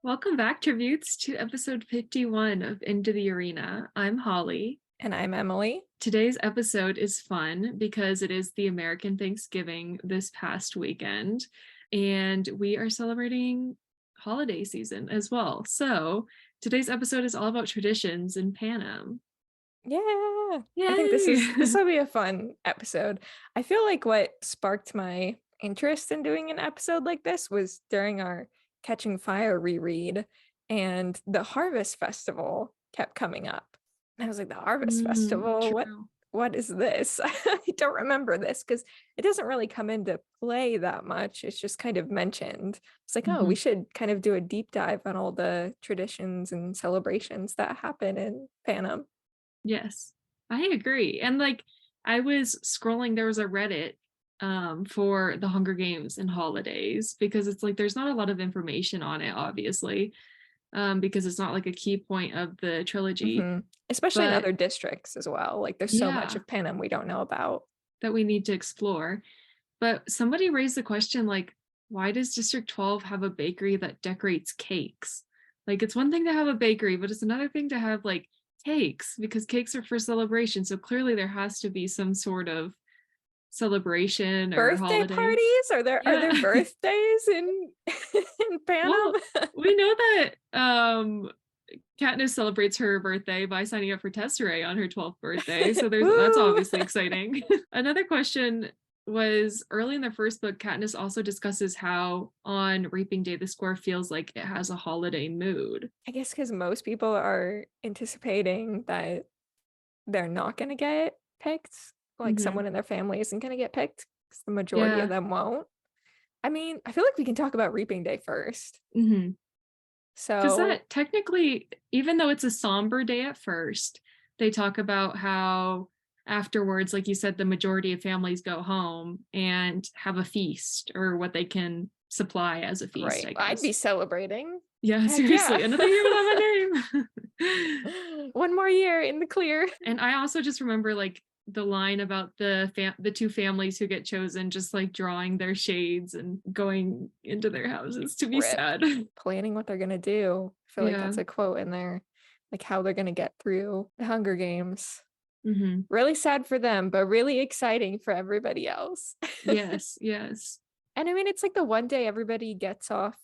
Welcome back, Tributes, to episode 51 of Into the Arena. I'm Holly. And I'm Emily. Today's episode is fun because it is the American Thanksgiving this past weekend, and we are celebrating holiday season as well. So today's episode is all about traditions in Panem. Yeah. I think this Yay! is this will be a fun episode. I feel like what sparked my interest in doing an episode like this was during our Catching Fire reread, and the Harvest Festival kept coming up. And I was like, the Harvest Festival? What True. what is this? I don't remember this because it doesn't really come into play that much. It's just kind of mentioned. It's like, oh, we should kind of do a deep dive on all the traditions and celebrations that happen in Panem. Yes, I agree. And like I was scrolling, there was a Reddit for the Hunger Games and holidays because it's like there's not a lot of information on it, obviously, because it's not like a key point of the trilogy. Especially in But other districts as well. Like there's so much yeah, of Panem we don't know about. that we need to explore. But somebody raised the question like, why does District 12 have a bakery that decorates cakes? Like it's one thing to have a bakery, but it's another thing to have like cakes because cakes are for celebration. So clearly there has to be some sort of celebration or Birthday holiday. parties? Are there Yeah. birthdays in in Panem? Well, we know that Katniss celebrates her birthday by signing up for Tesserae on her 12th birthday. So that's Woo! obviously exciting. Another question was early in the first book, Katniss also discusses how on Reaping Day the square feels like it has a holiday mood. I guess because most people are anticipating that they're not going to get picked. Like Mm-hmm. someone in their family isn't going to get picked because the majority of Yeah. them won't. I mean, I feel like we can talk about Reaping Day first. Mm-hmm. Because So, that technically, even though it's a somber day at first, they talk about how afterwards, like you said, the majority of families go home and have a feast or what they can supply as a feast, right, I I'd be guess. celebrating. Yeah, Heck yeah. seriously, another year without my name. One more year in the clear. And I also just remember like the line about the two families who get chosen just like drawing their shades and going into their houses to be Rip. sad. Planning what they're gonna do. I feel like Yeah. that's a quote in there. Like how they're gonna get through the Hunger Games. Mm-hmm. Really sad for them, but really exciting for everybody else. Yes, yes. And I mean, it's like the one day everybody gets off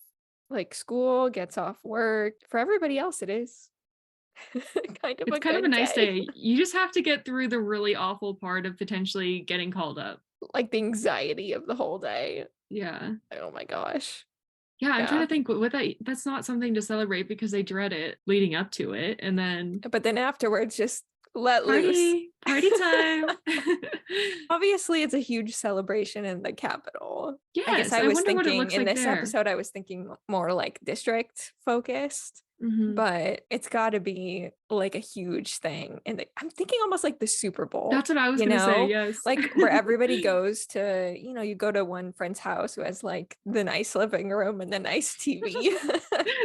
like school, gets off work. For everybody else, it is kind of It's a kind of a good nice day. day. You just have to get through the really awful part of potentially getting called up. Like the anxiety of the whole day. Yeah. Oh my gosh. Yeah, I'm trying Yeah. to think what that's not something to celebrate because they dread it leading up to it and then But then afterwards, just let loose. party time. Obviously, it's a huge celebration in the capital. I guess Yes, I I was wonder what it thinking looks in like this there. episode, I was thinking more like district focused, Hmm. but it's got to be like a huge thing. And I'm thinking almost like the Super Bowl, That's what I was gonna say, yes. like where everybody goes to, you go to one friend's house who has like the nice living room and the nice TV.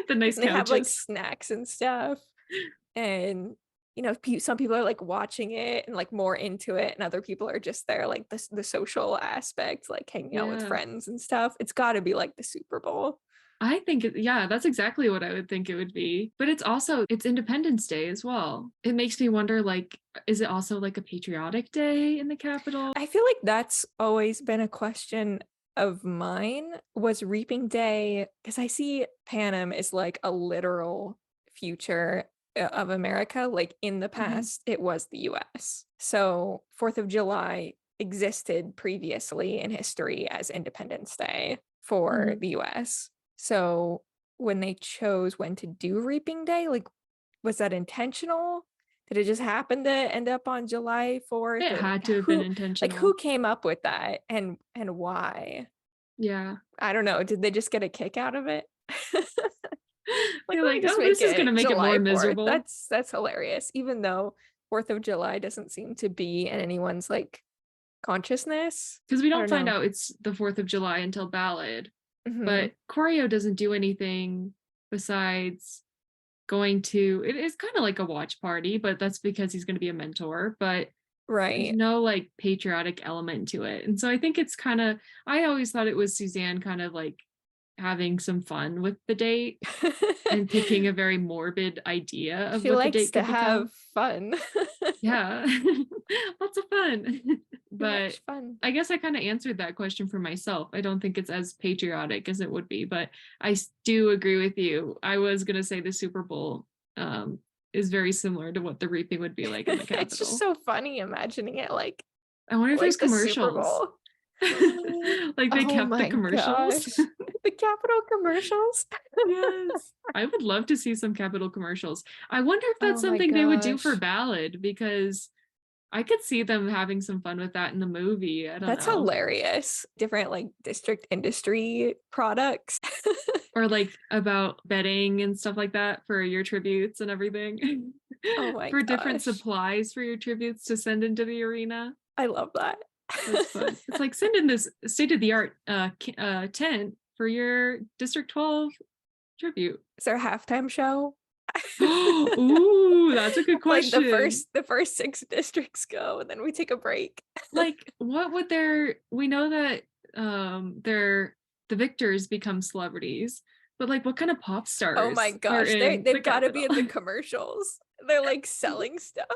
The nice And they have like couches. snacks and stuff. And some people are like watching it and like more into it, and other people are just there like the social aspect, like hanging out with Yeah. friends and stuff. It's got to be like the Super Bowl. I think yeah, that's exactly what I would think it would be. But it's Independence Day as well. It makes me wonder like is it also like a patriotic day in the capital? I feel like that's always been a question of mine, was Reaping Day, because I see Panem is like a literal future of America. Like in the Mhm. past, it was the US. So 4th of July existed previously in history as Independence Day for Mhm. the US. So when they chose when to do Reaping Day, like, was that intentional? Did it just happen to end up on July 4th? It Or like had to have been who intentional. came up with that and why? Yeah. I don't know. Did they just get a kick out of it? Like, They're let me like, just oh, make this is gonna it make it more July 4th. miserable. That's hilarious. Even though 4th of July doesn't seem to be in anyone's like consciousness. Because we I don't don't find know. out it's the 4th of July until Ballad. Hmm. But Choreo doesn't do anything besides going to it is kind of like a watch party, but that's because he's gonna be a mentor. But there's Right. no like patriotic element to it. And so I think it's kind of I always thought it was Suzanne kind of like having some fun with the date and picking a very morbid idea of She what the likes date to could become. have fun. Yeah. Lots of fun. Too But much fun. I guess I kind of answered that question for myself. I don't think it's as patriotic as it would be, but do agree with you. I was going to say the Super Bowl is very similar to what the reaping would be like in the It's just Capitol. so funny imagining it I wonder if there's like the Super commercials. Bowl. Like they Oh kept the my commercials. gosh. The Capitol commercials. Yes. I would love to see some Capitol commercials. I wonder if that's Oh my something they would do for gosh. Ballad, because I could see them having some fun with that in the movie. I don't That's know. hilarious. Different like district industry products. Or like about betting and stuff like that for your tributes and everything. Oh my For different gosh. supplies for your tributes to send into the arena. I love that. That's fun. It's like send in this state of the art tent for your District 12 tribute. Is there a halftime show? Ooh, that's a good Like question. the first 6 districts go and then we take a break. Like, what would we know that the victors become celebrities, but like what kind of pop Oh my stars are gosh, in the they've got to be Capitol? in the commercials. They're like selling stuff.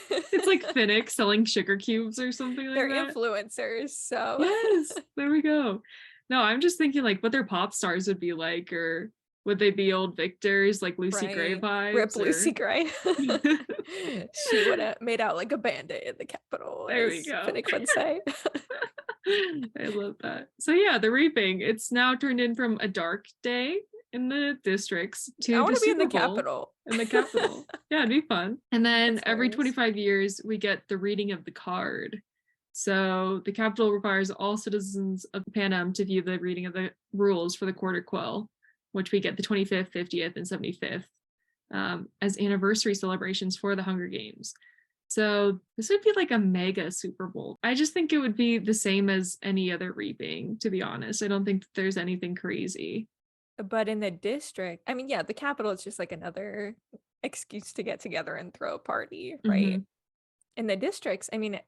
It's like Finnick selling sugar cubes or something like They're that. influencers, so Yes, there we go. No, I'm just thinking like what their pop stars would be like, or would they be old victors like Lucy Gray right. Rip vibes, Lucy or Gray. She would have made out like a bandit in the Capitol, there we as go. Finnick would say. I love that. So yeah, the reaping. It's now turned in from a dark day in the districts I to want the to be in the Super Bowl Capitol. in the Capitol. Yeah, it'd be fun. And then That's every hilarious. 25 years, we get the reading of the card. So the Capitol requires all citizens of Panem to view the reading of the rules for the quarter quell, which we get the 25th, 50th, and 75th as anniversary celebrations for the Hunger Games. So this would be like a mega Super Bowl. I just think it would be the same as any other reaping, to be honest. I don't think there's anything crazy. But in the district, I mean, yeah, the Capitol is just like another excuse to get together and throw a party, right? Mm-hmm. In the districts, I mean,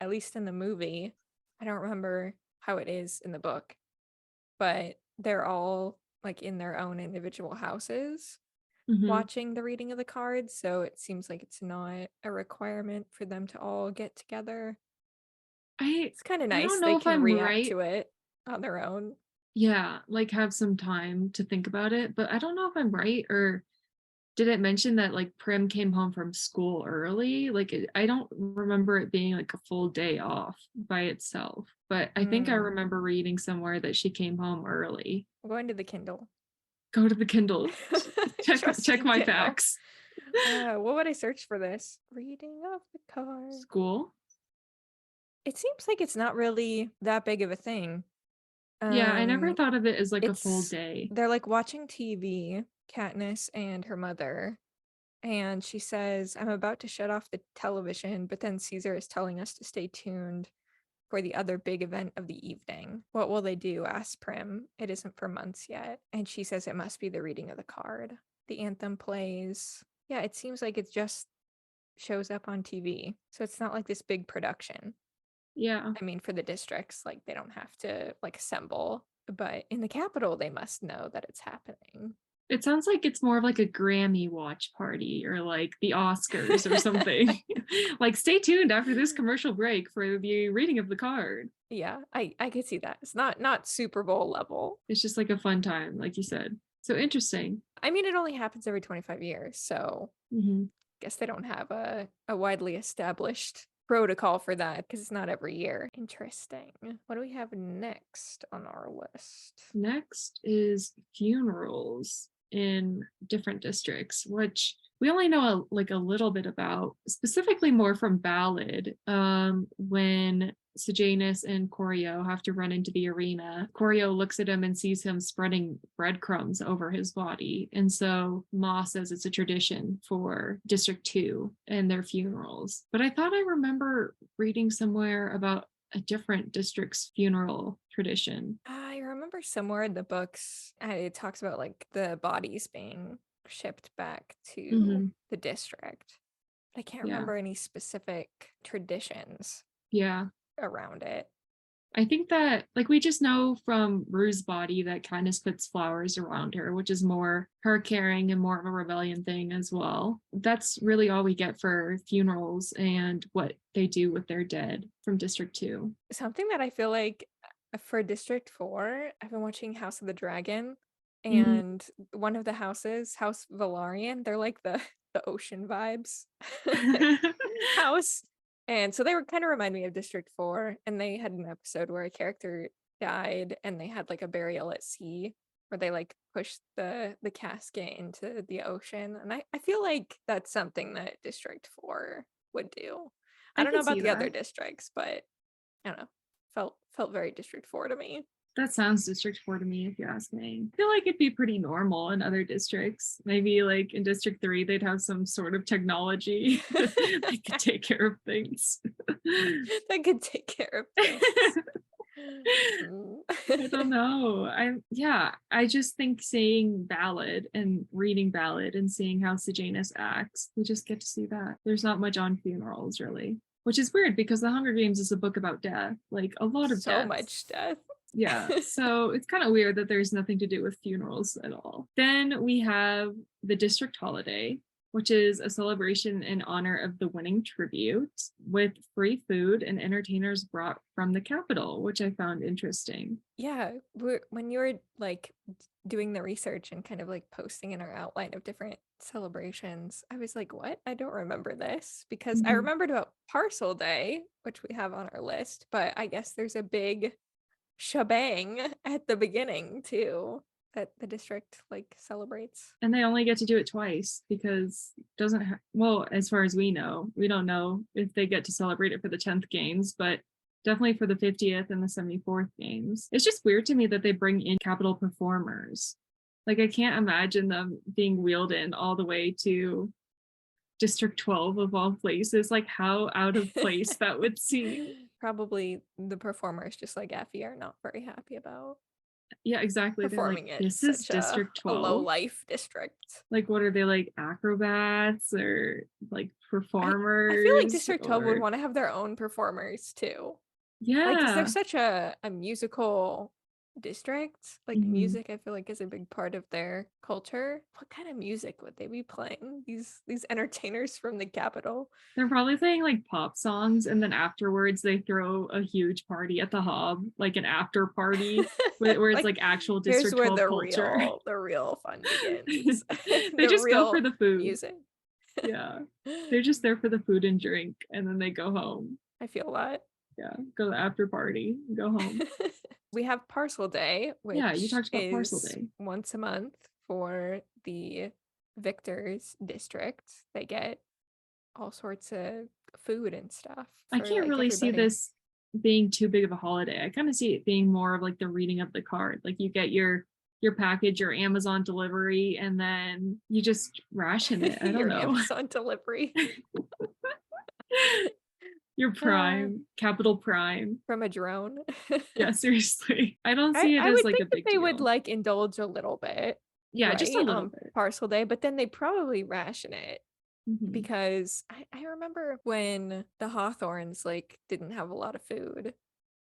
at least in the movie, I don't remember how it is in the book, but they're all like in their own individual houses Mm-hmm. watching the reading of the cards. So it seems like it's not a requirement for them to all get together. I It's kind of I nice. don't They know if can I'm react right. to it on their own. Yeah, like have some time to think about it, but I don't know if I'm right, or did it mention that like Prim came home from school early? Like I don't remember it being like a full day off by itself, but I think I Mm, remember reading somewhere that she came home early. I'm going to the Kindle. Go to the Kindle. Check Trusty my Kindle. facts. What would I search for this? Reading of the card. School. It seems like it's not really that big of a thing. Yeah, I never thought of it as like a full It's day. they're like watching TV, Katniss and her mother, and she says, "I'm about to shut off the television, but then Caesar is telling us to stay tuned for the other big event of the evening. What will they do?" asks Prim. It isn't for months yet, and she says it must be the reading of the card. The anthem plays. Yeah, it seems like it just shows up on TV, so it's not like this big production. Yeah. I mean, for the districts, like they don't have to like assemble, but in the Capitol, they must know that it's happening. It sounds like it's more of like a Grammy watch party or like the Oscars or something. Like stay tuned after this commercial break for the reading of the card. Yeah, I could see that. It's not Super Bowl level. It's just like a fun time, like you said. So interesting. I mean, it only happens every 25 years, so Mm-hmm. guess they don't have a widely established protocol for that because it's not every year. Interesting. What do we have next on our list? Next is funerals in different districts, which we only know like a little bit about, specifically more from Ballad, when Sejanus and Corio have to run into the arena. Corio looks at him and sees him spreading breadcrumbs over his body. And so Moss says it's a tradition for District 2 and their funerals. But I thought I remember reading somewhere about a different district's funeral tradition. I remember somewhere in the books, it talks about like the bodies being shipped back to Mm-hmm. the district. I can't Yeah. remember any specific traditions Yeah. around it. I think that like we just know from Rue's body that Katniss puts flowers around her, which is more her caring and more of a rebellion thing as well. That's really all we get for funerals and what they do with their dead from District 2. Something that I feel like for District 4, I've been watching House of the Dragon, Mhm. and one of the houses, House Valarian, they're like the ocean vibes house. And so they were kind of remind me of District 4, and they had an episode where a character died and they had like a burial at sea where they like pushed the casket into the ocean. And I feel like that's something that District 4 would do. I I don't know can about see the other that. districts, but I don't know. Felt very District 4 to me. That sounds District 4 to me, if you ask me. I feel like it'd be pretty normal in other districts. Maybe like in District 3, they'd have some sort of technology that could take care of things. That could take care of things. Mm. I don't know. I just think saying ballad and reading ballad and seeing how Sejanus acts, we just get to see that. There's not much on funerals really, which is weird because The Hunger Games is a book about death, like a lot of So deaths. much death. Yeah, so it's kind of weird that there's nothing to do with funerals at all. Then we have the district holiday, which is a celebration in honor of the winning tribute with free food and entertainers brought from the capital, which I found interesting. Yeah, when you were like doing the research and kind of like posting in our outline of different celebrations, I was like, what? I don't remember this because I Mhm. remembered about Parcel Day, which we have on our list, but I guess there's a big shebang at the beginning too that the district like celebrates. And they only get to do it twice because it doesn't well, as far as we know, we don't know if they get to celebrate it for the 10th games, but definitely for the 50th and the 74th games. It's just weird to me that they bring in capital performers. Like I can't imagine them being wheeled in all the way to District 12 of all places. Like how out of place that would seem. Probably the performers, just like Effie, are not very happy about Yeah, exactly. They're like, performing in this is such District a low 12. life district. Like, what are they like acrobats or like I feel like performers District 12 would or want to have their own performers too. Like, because they're yeah. such a musical district. Like, Mhm. music, I feel like, is a big part of their culture. What kind of music would they be playing? These entertainers from the capital. They're probably playing like pop songs, and then afterwards they throw a huge party at the hub, like an after party where it's Like, like actual here's District where 12 culture. the real fun begins. They The just go for real the food. music. Yeah. They're just there for the food and drink, and then they go home. I feel that. Yeah. Go to the after party, go home. We have Parcel Day, Yeah, you which talked about Parcel is Day. once a month for the victors district. They get all sorts of food and stuff I for can't like really see everybody. this being too big of a holiday. I kind of see it being more of like the reading of the card. Like you get your package, your Amazon delivery, and then you just ration it. I don't Your know. Amazon delivery. Your uh, Prime, Capital Prime. from a drone. Yeah, seriously. I don't see it I as would like a think that big they would deal. like indulge a little bit, Yeah, just a right? little On bit. Parcel Day, but then they probably ration it Mhm. because I remember when the Hawthorns like didn't have a lot of food,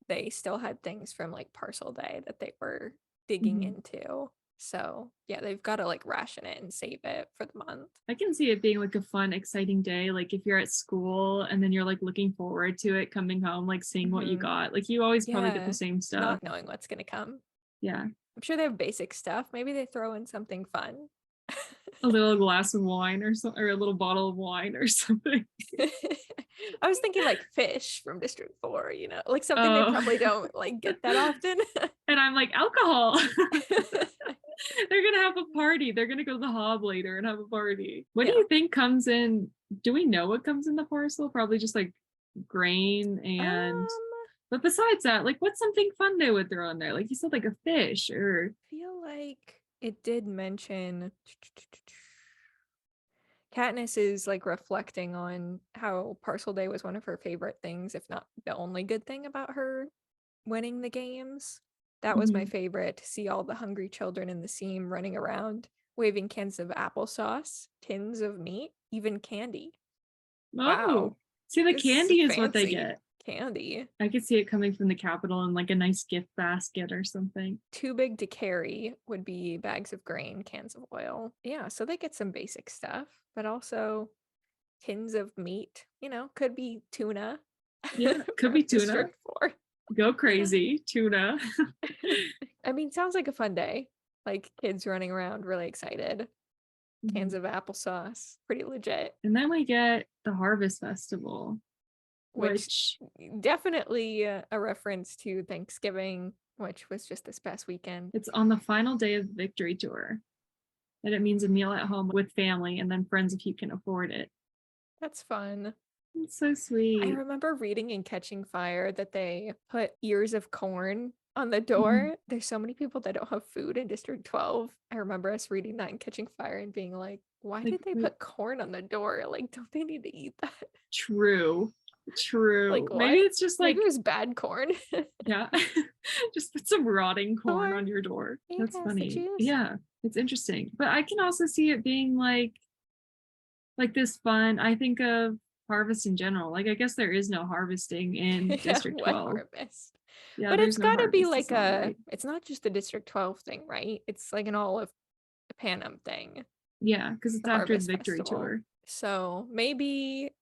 they still had things from like Parcel Day that they were digging Mhm. into. So yeah, they've got to like ration it and save it for the month. I can see it being like a fun, exciting day. Like if you're at school and then you're like looking forward to it coming home, like seeing what you Hmm. got. Like you always probably get the Yeah, same stuff. not knowing what's gonna come. Yeah. I'm sure they have basic stuff. Maybe they throw in something fun. A little glass of wine or something, or a little bottle of wine or something. I was thinking like fish from District 4, like something they Oh, probably don't like get that often. and I'm like, alcohol. They're gonna have a party. They're gonna go to the Hob later and have a party. What do Yeah. you think comes in? Do we know what comes in the parcel? Probably just like grain and. Um, But besides that, like, what's something fun they would throw in there? Like you said, like a fish or. feel like it did mention Katniss is like reflecting on how Parcel Day was one of her favorite things, if not the only good thing about her winning the games. That was my Mhm. favorite, to see all the hungry children in the seam running around, waving cans of applesauce, tins of meat, even candy. Wow, Oh, see, the this is candy is what they fancy. get. handy. I could see it coming from the capital in like a nice gift basket or something. Too big to carry would be bags of grain, cans of oil. Yeah, so they get some basic stuff, but also tins of meat, could be tuna Yeah, could from be tuna. District 4. Go crazy, tuna. I mean, sounds like a fun day. Like kids running around really excited. Cans Mhm. of applesauce, pretty legit, And then we get the Harvest Festival, which which definitely a reference to Thanksgiving, which was just this past weekend. it's on the final day of the victory tour. And it means a meal at home with family and then friends if you can afford it. That's fun. It's so I sweet. remember reading in Catching Fire that they put ears of corn on the Mhm. door. There's so many people that don't have food in District 12. I remember us reading that in Catching Fire and being like, why Like, did they put corn on the door? Like, don't they need to eat that? true. Like, Maybe what? it's just Maybe like, it was bad corn. yeah, just put some rotting corn Corn, on your door. it That's has the funny. juice. Yeah, it's interesting. But I can also see it being like this fun. I think of harvest in general. Like I guess there is no harvesting in Yeah, District what 12. harvest? Yeah, But it's there's no got to be harvest to like celebrate. it's not just a District 12 thing, right? It's like an all of Panem thing, Yeah, because it's the after the Harvest victory Festival. tour. So maybe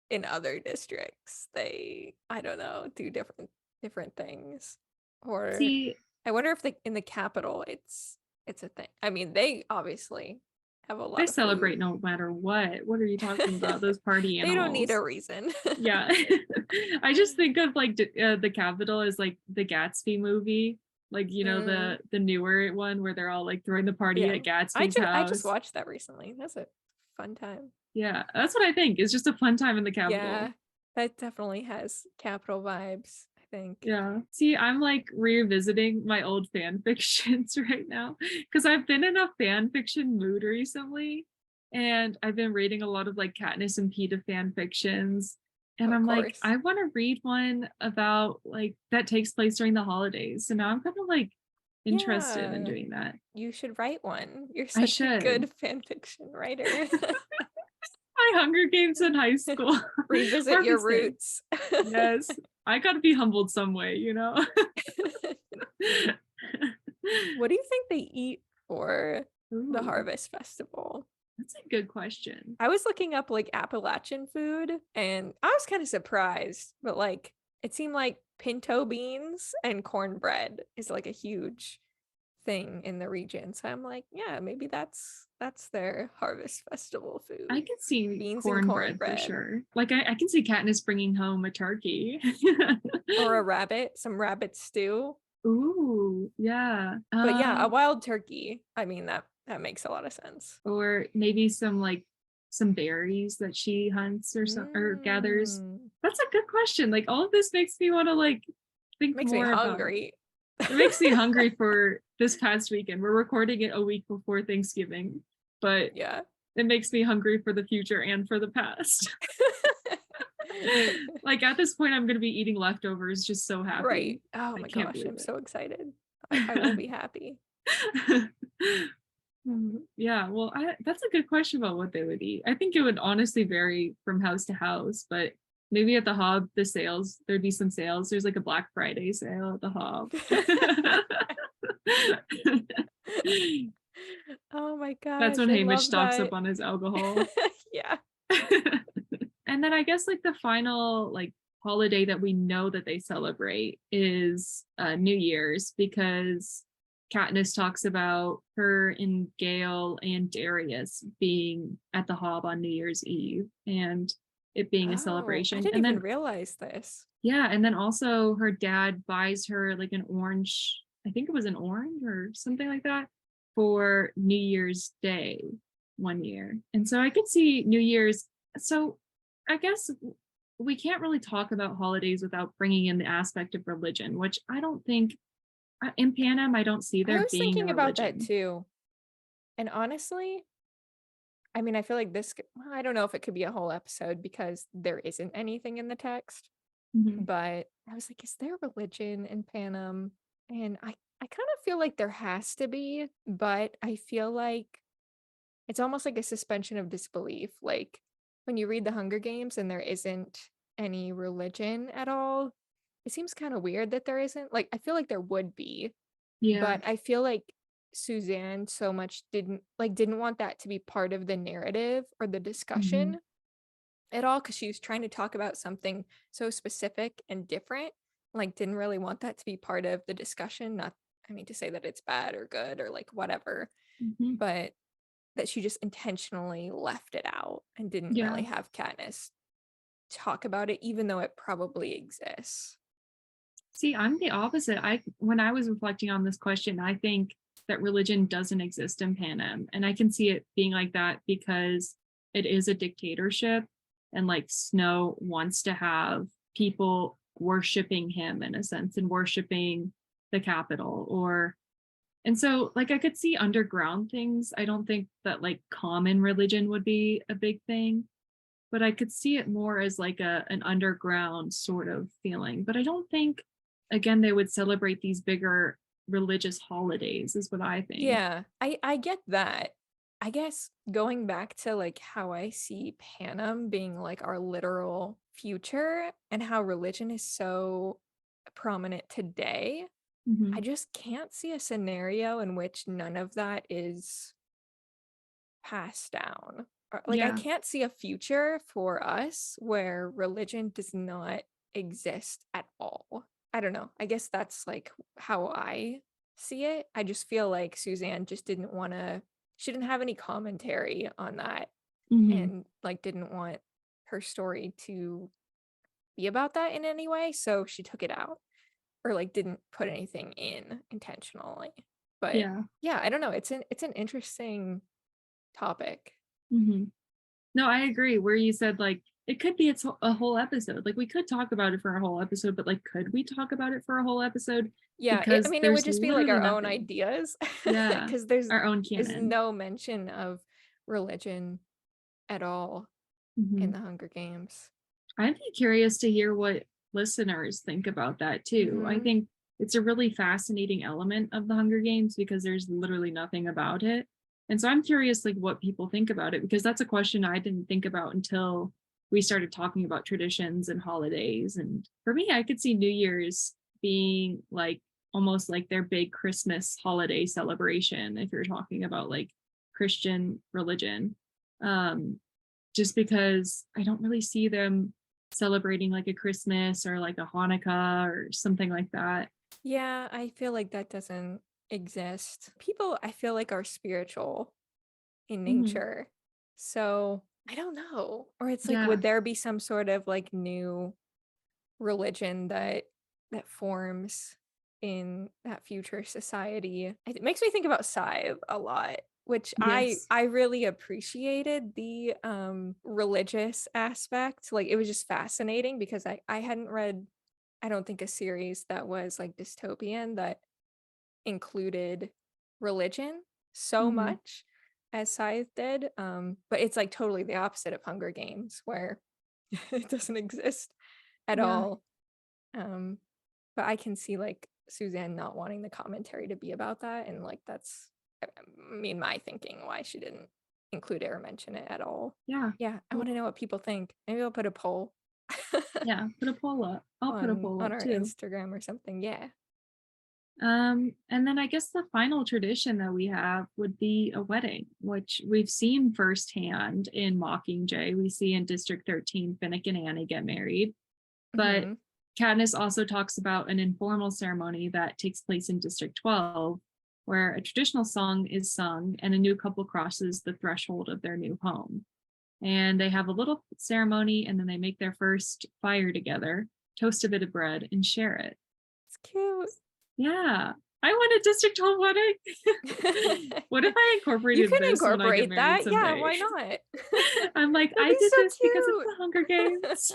in other districts they, I don't know, do different things. Or See, I wonder if in the capital it's a thing. I mean, they obviously have a they lot of celebrate food. no matter what. What are you talking about? Those party They don't need a animals. reason. Yeah. I just think of like the capital as like the Gatsby movie, like Mm, the newer one where they're all like throwing the party yeah. at Gatsby's I just house. watched that recently. That's a fun time. Yeah, that's what I think. It's just a fun time in the capital. Yeah, that definitely has capital vibes, I think. Yeah. See, I'm like revisiting my old fan fictions right now because I've been in a fan fiction mood recently, and I've been reading a lot of like Katniss and Peeta fan fictions. And Of I'm like, course. I want to read one about like that takes place during the holidays. So now I'm kind of like interested in Yeah, doing that. you should write one. You're I such a should. good fan fiction writer. My Hunger Games in high school. Revisit Or your mistake. roots. Yes. I gotta be humbled some way, you know? What do you think they eat for the Ooh, Harvest Festival? that's a good question. I was looking up like Appalachian food and I was kind of surprised, but like it seemed like pinto beans and cornbread is like a huge thing in the region. So I'm like, yeah, maybe that's their Harvest Festival I food. can see Beans and cornbread for cornbread. sure. Like I can see Katniss bringing home a turkey. Or a rabbit, some rabbit stew. Ooh, yeah. But yeah, a wild turkey. I mean, that makes a lot of sense. Or maybe some berries that she hunts or some or gathers. Mm, That's a good question. Like all of this makes me want to like think makes me more about it. hungry. It makes me hungry for this past weekend. We're recording it a week before Thanksgiving, but Yeah. it makes me hungry for the future and for the past. Like at this point, I'm going to be eating leftovers, just so happy. Right. Oh I my can't gosh, believe I'm it. so excited. I will be happy. Yeah, well, that's a good question about what they would eat. I think it would honestly vary from house to house, but maybe at the Hob, there'd be some sales. There's like a Black Friday sale at the Hob. Oh my That's gosh, when I Hamish love stocks that. up on his alcohol. Yeah. And then I guess like the final like holiday that we know that they celebrate is New Year's because Katniss talks about her and Gale and Darius being at the Hob on New Year's Eve and it being a Oh, I celebration. didn't And even then realize this. yeah, and then also her dad buys her like an orange, I think it was an orange or something like that for New Year's Day one year. And so I could see New Year's. So I guess we can't really talk about holidays without bringing in the aspect of religion, which I don't think in Panem, I don't see I there was being a thinking about that religion. too. And honestly, I mean, I feel like well, I don't know if it could be a whole episode because there isn't anything in the text, Mhm. but I was like, is there religion in Panem? And I kind of feel like there has to be, but I feel like it's almost like a suspension of disbelief. Like when you read the Hunger Games and there isn't any religion at all. It seems kind of weird that there isn't. Like, I feel like there would be, Yeah. but I feel like Suzanne so much didn't want that to be part of the narrative or the Hmm. discussion at all, because she was trying to talk about something so specific and different, like didn't really want that to be part of the discussion. Not, I mean, to say that it's bad or good or like whatever, Hmm. but that she just intentionally left it out and didn't really Yeah. have Katniss talk about it, even though it probably exists. See, I'm the opposite. When I was reflecting on this question, I think that religion doesn't exist in Panem. And I can see it being like that because it is a dictatorship and like Snow wants to have people worshiping him in a sense and worshiping the capital or and so like I could see underground things. I don't think that like common religion would be a big thing, but I could see it more as like a an underground sort of feeling. But I don't think again they would celebrate these bigger religious holidays is what I think. Yeah, I get that. I guess going back to like how I see Panem being like our literal future and how religion is so prominent today, I Hmm. just can't see a scenario in which none of that is passed down. Like, I Yeah. can't see a future for us where religion does not exist at all. I don't know. I guess that's like how I see it. I just feel like Suzanne just didn't want to, she didn't have any commentary on that Hmm. and like didn't want her story to be about that in any way. So she took it out or like didn't put anything in intentionally. But Yeah. yeah, I don't know. It's an interesting topic. Hmm. No, I agree. Where you said like it could be a whole episode. Like we could talk about it for a whole episode, but like could we talk about it for a whole episode? Yeah, I Because mean, it would there's just be like literally our own nothing. ideas Yeah. because there's Our own is canon. no mention of religion at all in Hmm. the Hunger Games. I'd be curious to hear what listeners think about that too. I Hmm. think it's a really fascinating element of the Hunger Games because there's literally nothing about it. And so I'm curious like what people think about it because that's a question I didn't think about until we started talking about traditions and holidays. And for me, I could see New Year's being like almost like their big Christmas holiday celebration if you're talking about like Christian religion. Um, just because I don't really see them celebrating like a Christmas or like a Hanukkah or something like that. Yeah, I feel like that doesn't exist. People, I feel like, are spiritual in Mhm. nature. So I don't know. Or it's like, Yeah. would there be some sort of like new religion that forms in that future society? It makes me think about Scythe a lot, which I Yes. I really appreciated the religious aspect. Like, it was just fascinating because I hadn't read, I don't think, a series that was like dystopian that included religion so Hmm. much as Scythe did. But it's like totally the opposite of Hunger Games, where it doesn't exist at Yeah. all. um, but I can see like Suzanne not wanting the commentary to be about that, and like that's, I mean, my thinking why she didn't include it or mention it at all. Yeah. Yeah, I Well, want to know what people think. Maybe I'll put a poll yeah. Put a poll up. I'll put a poll on up our too. Instagram or something. Yeah. And then I guess the final tradition that we have would be a wedding, which we've seen firsthand in Mockingjay. We see in District 13, Finnick and Annie get married. But Hmm. Katniss also talks about an informal ceremony that takes place in District 12, where a traditional song is sung and a new couple crosses the threshold of their new home. And they have a little ceremony and then they make their first fire together, toast a bit of bread, and share it. It's cute. Yeah. I want a District 12 wedding. What if I You incorporated can this when I get incorporate married that. Yeah, someday? why not? I'm like, That'd I be did so this because it's cute. the Hunger Games.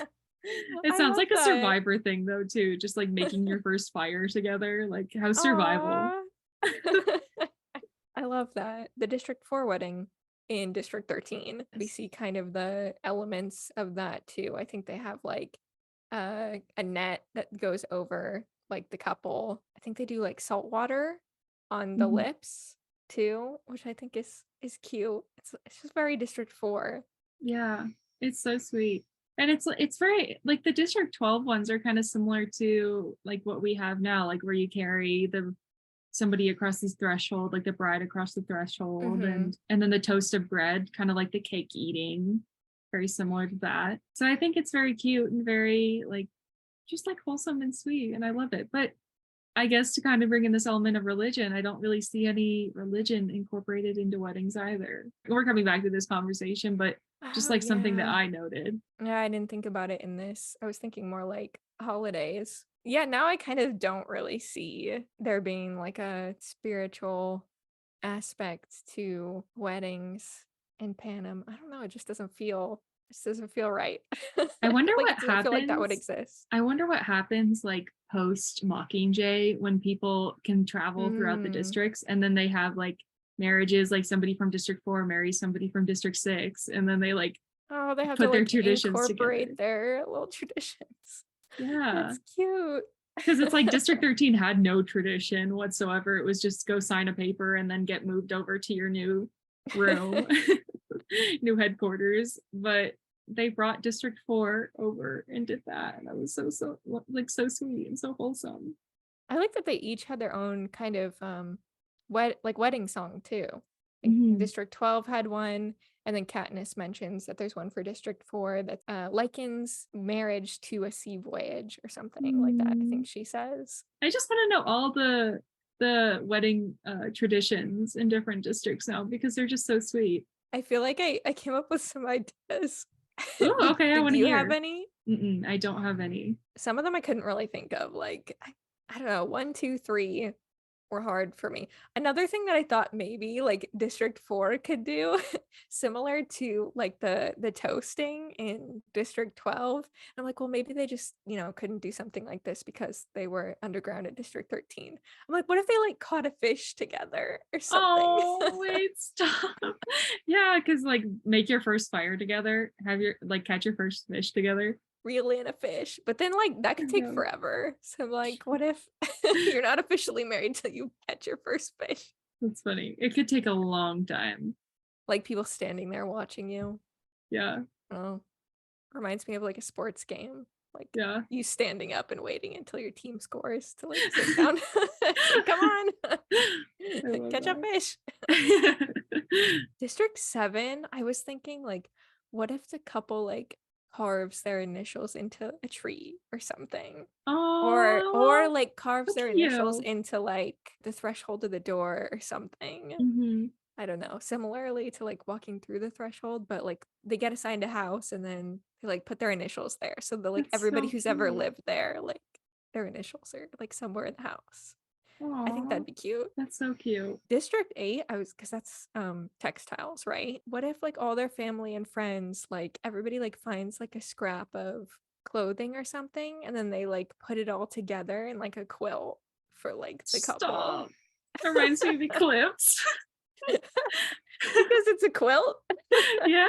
It I sounds love like a that. survivor thing though, too. Just like making your first fire together. Like how survival. Aww. I love that. The District 4 wedding in District 13. We Yes. see kind of the elements of that too. I think they have like a net that goes over like the couple. I think they do like salt water on the Mhm. lips too, which I think is cute. It's just very District 4. Yeah, it's so sweet. And it's very like the District 12 ones are kind of similar to like what we have now, like where you carry the somebody across this threshold, like the bride across the threshold, Mm-hmm. and then the toast of bread, kind of like the cake eating, very similar to that. So I think it's very cute and very like just like wholesome and sweet, and I love it. But I guess to kind of bring in this element of religion, I don't really see any religion incorporated into weddings either. We're coming back to this conversation, but just Oh like something that yeah. I noted. Yeah, I didn't think about it in this. I was thinking more like holidays. Yeah, now I kind of don't really see there being like a spiritual aspect to weddings in Panem. I don't know, it just doesn't feel right. I wonder Like it what doesn't feel like that would happens. exist. I wonder what happens like post Mockingjay when people can travel throughout the Mm. districts and then they have like marriages, like somebody from District 4 marries somebody from District 6, and then they like Oh, they have to put their like traditions together. incorporate their little traditions. Yeah. That's cute. Because it's like District 13 had no tradition whatsoever. It was just go sign a paper and then get moved over to your new room, new headquarters. But they brought District 4 over and did that. And that was so like so sweet and so wholesome. I like that they each had their own kind of wedding song too. Like Mhm. District 12 had one, and then Katniss mentions that there's one for District 4 that likens marriage to a sea voyage or something like that. I Mm. think she says. I just want to know all the wedding traditions in different districts now because they're just so sweet. I feel like I came up with some ideas. Oh, okay, I Did want to you have hear. any? I don't have any. Some of them I couldn't really think of. Like I don't know, one, two, three were hard for me. Another thing that I thought maybe like District 4 could do, similar to like the toasting in District 12. I'm like, well, maybe they just, couldn't do something like this because they were underground at District 13. I'm like, what if they like caught a fish together or something? Oh, wait, stop. Yeah, because like make your first fire together, have your like catch your first fish together. Reel in a fish. But then like that could take Yeah. forever. So I'm like, what if you're not officially married till you catch your first fish? That's funny. It could take a long time. Like people standing there watching you. Yeah, Oh, reminds me of like a sports game. Like yeah. you standing up and waiting until your team scores to like sit down. It's like, come on, I love catch a that. fish. District 7, I was thinking like, what if the couple like carves their initials into a tree or something? Or Oh, like carves so their initials cute. into like the threshold of the door or something. Hmm. I don't know, similarly to like walking through the threshold, but like they get assigned a house and then they like put their initials there. So the like That's everybody so who's ever cute. lived there, like their initials are like somewhere in the house. I think Aw, that'd be cute. that's so cute. District 8, I was because that's textiles, right? What if like all their family and friends, like everybody like finds like a scrap of clothing or something and then they like put it all together in like a quilt for like the couple. Stop. That reminds me of Eclipse. Because it's a quilt. Yeah.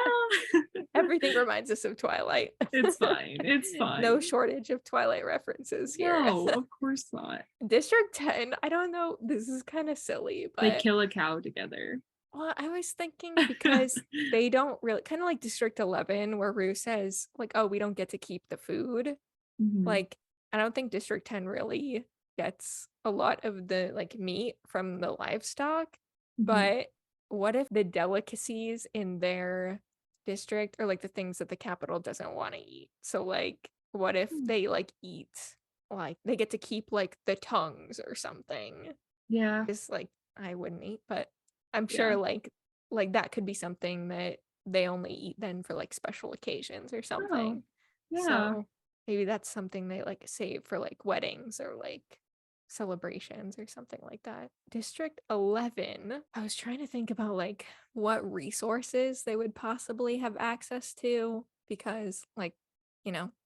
Everything reminds us of Twilight. It's fine. It's No fine. shortage of Twilight references here. No, of course not. District 10, I don't know. This is kind of silly, They but kill a cow together. well, I was thinking because they don't really kind of like District 11, where Rue says, like, oh, we don't get to keep the food. Mhm. Like, I don't think District 10 really gets a lot of the like meat from the livestock. Mhm. But what if the delicacies in their district are like the things that the capital doesn't want to eat? So, like, what if Hmm. they like eat, like, they get to keep like the tongues or something? Yeah. Just like, I wouldn't eat, but I'm Yeah. sure like that could be something that they only eat then for like special occasions or Oh, something. yeah. So maybe that's something they like save for like weddings or like celebrations or something like that. District 11, I was trying to think about like what resources they would possibly have access to because like,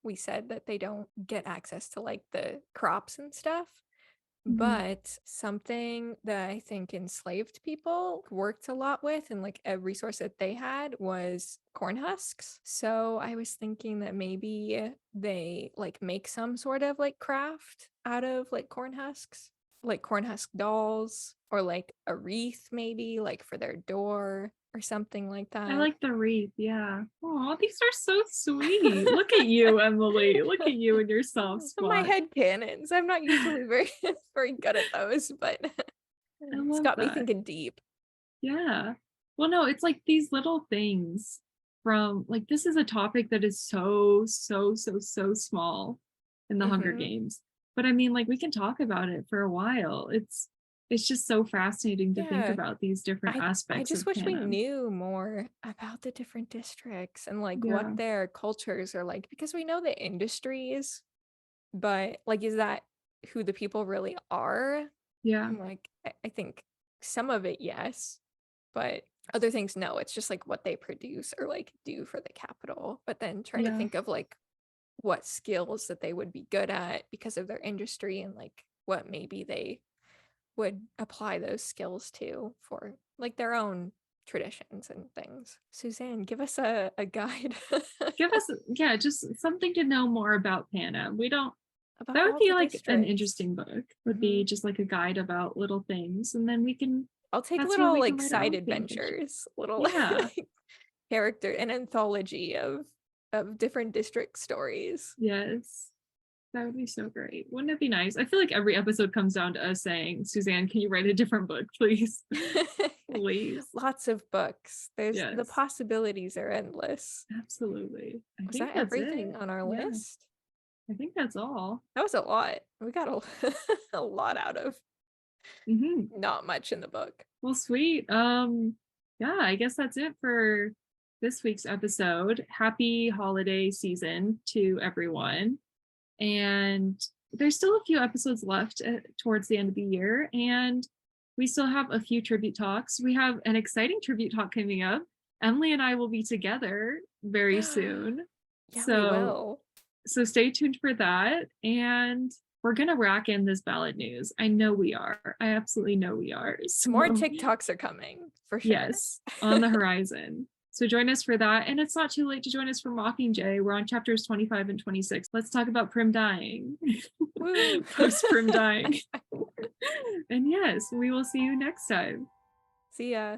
we said that they don't get access to like the crops and stuff. Mhm. But something that I think enslaved people worked a lot with and like a resource that they had was corn husks. So I was thinking that maybe they like make some sort of like craft out of like corn husks. like cornhusk dolls or like a wreath maybe like for their door or something like I that. like the wreath. Yeah. Oh, these are so sweet. Look at you, Emily. Look at you and your soft My spot. head canons. I'm not usually very very good at those, but I it's love got me that. thinking deep. Yeah. Well, no, it's like these little things from like this is a topic that is so small in the Hunger Hmm. Games. But I mean, like we can talk about it for a while. It's just so fascinating to think Yeah. about these different I aspects just of wish we Panem. knew more about the different districts and like what Yeah. their cultures are like because we know the industries, but like is that who the people really are? Yeah. I'm like I think some of it yes, but other things no. It's just like what they produce or like do for the capital. But then trying to Yeah. think of like what skills that they would be good at because of their industry and like what maybe they would apply those skills to for like their own traditions and things. Suzanne, give us a guide Give us, yeah, just something to know more about Panem. We don't, about that would all be the like an districts. interesting book, would Hmm. be just like a guide about little things. And then we can, I'll take that's where little we can like write our side own fan fiction. adventures, little Yeah. like character an anthology of different district stories. Yes. That would be so great. Wouldn't it be nice? I feel like every episode comes down to us saying, Suzanne, can you write a different book, please? Please. Lots of books. There's the Yes, possibilities are endless. absolutely. I Was think that that's everything it. on our Yeah, list? I think that's all. That was a lot. We got a lot out of Hmm. not much in the book. Well, sweet. Yeah, I guess that's it for this week's episode. Happy holiday season to everyone. And there's still a few episodes left towards the end of the year. And we still have a few tribute talks. We have an exciting tribute talk coming up. Emily and I will be together very soon. Yeah, we So will. so stay tuned for that. And we're gonna rack in this ballot news. I know we are. I absolutely know we are. More So TikToks are coming for sure. yes, on the horizon. So join us for that. And it's not too late to join us for Mockingjay. We're on chapters 25 and 26. Let's talk about Prim dying. Woo. Post Prim dying. And yes, we will see you next time. See ya.